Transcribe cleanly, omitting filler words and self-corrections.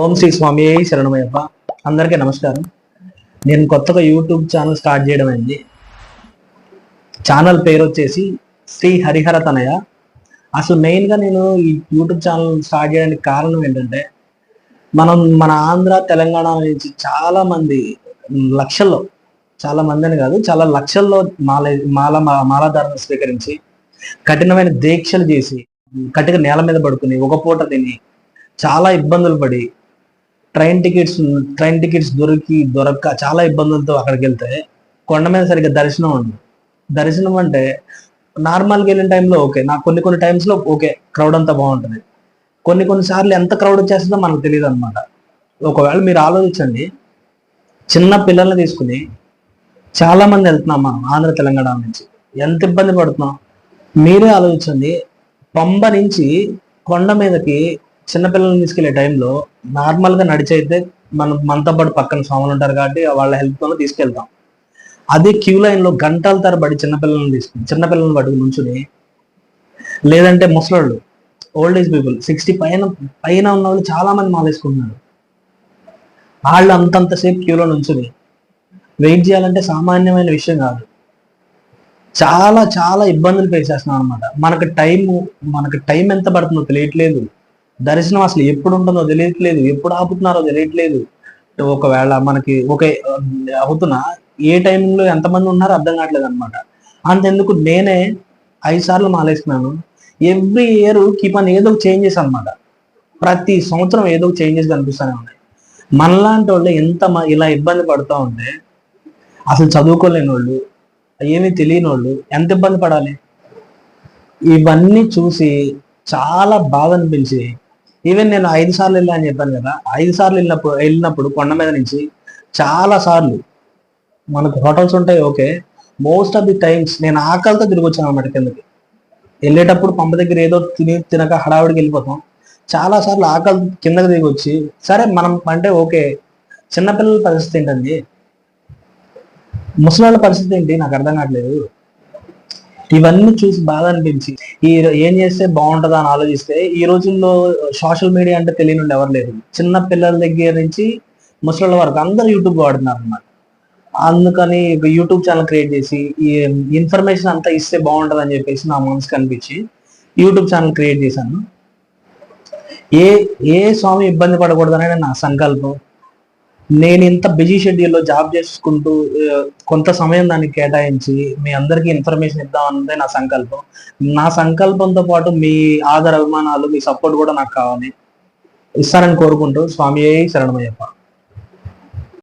ఓం శ్రీ స్వామి శరణమయ్యప్ప. అందరికీ నమస్కారం. నేను కొత్తగా యూట్యూబ్ ఛానల్ స్టార్ట్ చేయడం అయింది. ఛానల్ పేరు వచ్చేసి శ్రీ హరిహర తనయ. అసలు మెయిన్గా నేను ఈ యూట్యూబ్ ఛానల్ స్టార్ట్ చేయడానికి కారణం ఏంటంటే, మన ఆంధ్ర తెలంగాణ నుంచి చాలా మంది లక్షల్లో, చాలా మంది అని కాదు, చాలా లక్షల్లో మాలాధారణ స్వీకరించి కఠినమైన దీక్షలు చేసి కట్టిగా నేల మీద పడుకుని ఒక పూట తిని చాలా ఇబ్బందులు పడి ట్రైన్ టికెట్స్ దొరక్క చాలా ఇబ్బందులతో అక్కడికి వెళ్తే కొండ మీద సరిగ్గా దర్శనం ఉండదు. దర్శనం అంటే నార్మల్గా వెళ్ళిన టైంలో ఓకే, నాకు కొన్ని టైమ్స్లో ఓకే, క్రౌడ్ అంతా బాగుంటుంది. కొన్నిసార్లు ఎంత క్రౌడ్ వచ్చేస్తుందో మనకు తెలియదు అనమాట. ఒకవేళ మీరు ఆలోచించండి, చిన్న పిల్లల్ని తీసుకుని చాలా మంది వెళ్తున్నాం మనం ఆంధ్ర తెలంగాణ నుంచి, ఎంత ఇబ్బంది పడుతున్నాం మీరే ఆలోచించండి. పంబ నుంచి కొండ మీదకి చిన్నపిల్లల్ని తీసుకెళ్లే టైంలో నార్మల్గా నడిచైతే మనతో పాటు పక్కన స్వాములు ఉంటారు కాబట్టి వాళ్ళ హెల్ప్తో తీసుకెళ్తాం. అదే క్యూ లైన్లో గంటల తరబడి చిన్నపిల్లల్ని పట్టుకుని నుంచుని, లేదంటే ముసలోళ్ళు, ఓల్డ్ ఏజ్ పీపుల్ 60 పైన ఉన్న వాళ్ళు చాలా మంది మాలేసుకుంటున్నారు. వాళ్ళు అంతంతసేపు క్యూలో నుంచుని వెయిట్ చేయాలంటే సామాన్యమైన విషయం కాదు. చాలా చాలా ఇబ్బందులు ఫేస్ చేస్తున్నాం అనమాట. మనకు టైం ఎంత పడుతుందో తెలియట్లేదు. దర్శనం అసలు ఎప్పుడు ఉంటుందో తెలియట్లేదు, ఎప్పుడు ఆపుతున్నారో తెలియట్లేదు. ఒకవేళ మనకి అవుతున్నా ఏ టైంలో ఎంతమంది ఉన్నారో అర్థం కావట్లేదు అనమాట. అంతెందుకు, నేనే 5 సార్లు మాలేసుకున్నాను. ఎవ్రీ ఇయర్ కీప్ అని ఏదో చేంజెస్ అనమాట. ప్రతి సంవత్సరం ఏదో చేంజెస్ కనిపిస్తూనే ఉన్నాయి. మనలాంటి వాళ్ళు ఇలా ఇబ్బంది పడుతూ ఉంటే అసలు చదువుకోలేని వాళ్ళు, ఏమీ తెలియని వాళ్ళు ఎంత ఇబ్బంది పడాలి. ఇవన్నీ చూసి చాలా బాధ అనిపించి, ఈవెన్ నేను 5 సార్లు వెళ్ళా అని చెప్పాను కదా, 5 సార్లు వెళ్ళినప్పుడు కొండ మీద నుంచి చాలా సార్లు మనకు హోటల్స్ ఉంటాయి okay, most of the times నేను ఆకలితో తిరిగి వచ్చాను అనమాట. కిందకి వెళ్ళేటప్పుడు పంప దగ్గర ఏదో తినక హడావుడికి వెళ్ళిపోతాం. చాలా సార్లు ఆకలి కిందకి దిగి వచ్చి, సరే మనం అంటే ఓకే, చిన్నపిల్లల పరిస్థితి ఏంటండి, ముసలాళ్ళ పరిస్థితి ఏంటి నాకు అర్థం కావట్లేదు. ఇవన్నీ చూసి బాధ అనిపించి ఏం చేస్తే బాగుంటుందా అని ఆలోచిస్తే, ఈ రోజుల్లో సోషల్ మీడియా అంటే తెలియని ఎవరు లేరు. చిన్న పిల్లల దగ్గర నుంచి ముసలి వరకు అందరూ యూట్యూబ్ వాడుతున్నారు అన్నమాట. అందుకని యూట్యూబ్ ఛానల్ క్రియేట్ చేసి ఈ ఇన్ఫర్మేషన్ అంతా ఇస్తే బాగుంటుంది అని చెప్పేసి నా మనసుకు అనిపించి యూట్యూబ్ ఛానల్ క్రియేట్ చేశాను. ఏ స్వామి ఇబ్బంది పడకూడదు అనేది నా సంకల్పం. నేను ఇంత బిజీ షెడ్యూల్లో జాబ్ చేసుకుంటూ కొంత సమయం దానికి కేటాయించి మీ అందరికీ ఇన్ఫర్మేషన్ ఇద్దామన్నదే నా సంకల్పం. నా సంకల్పంతో పాటు మీ ఆదర అభిమానాలు, మీ సపోర్ట్ కూడా నాకు కావాలి. ఇస్తారని కోరుకుంటూ స్వామి శరణమయ్యప్ప.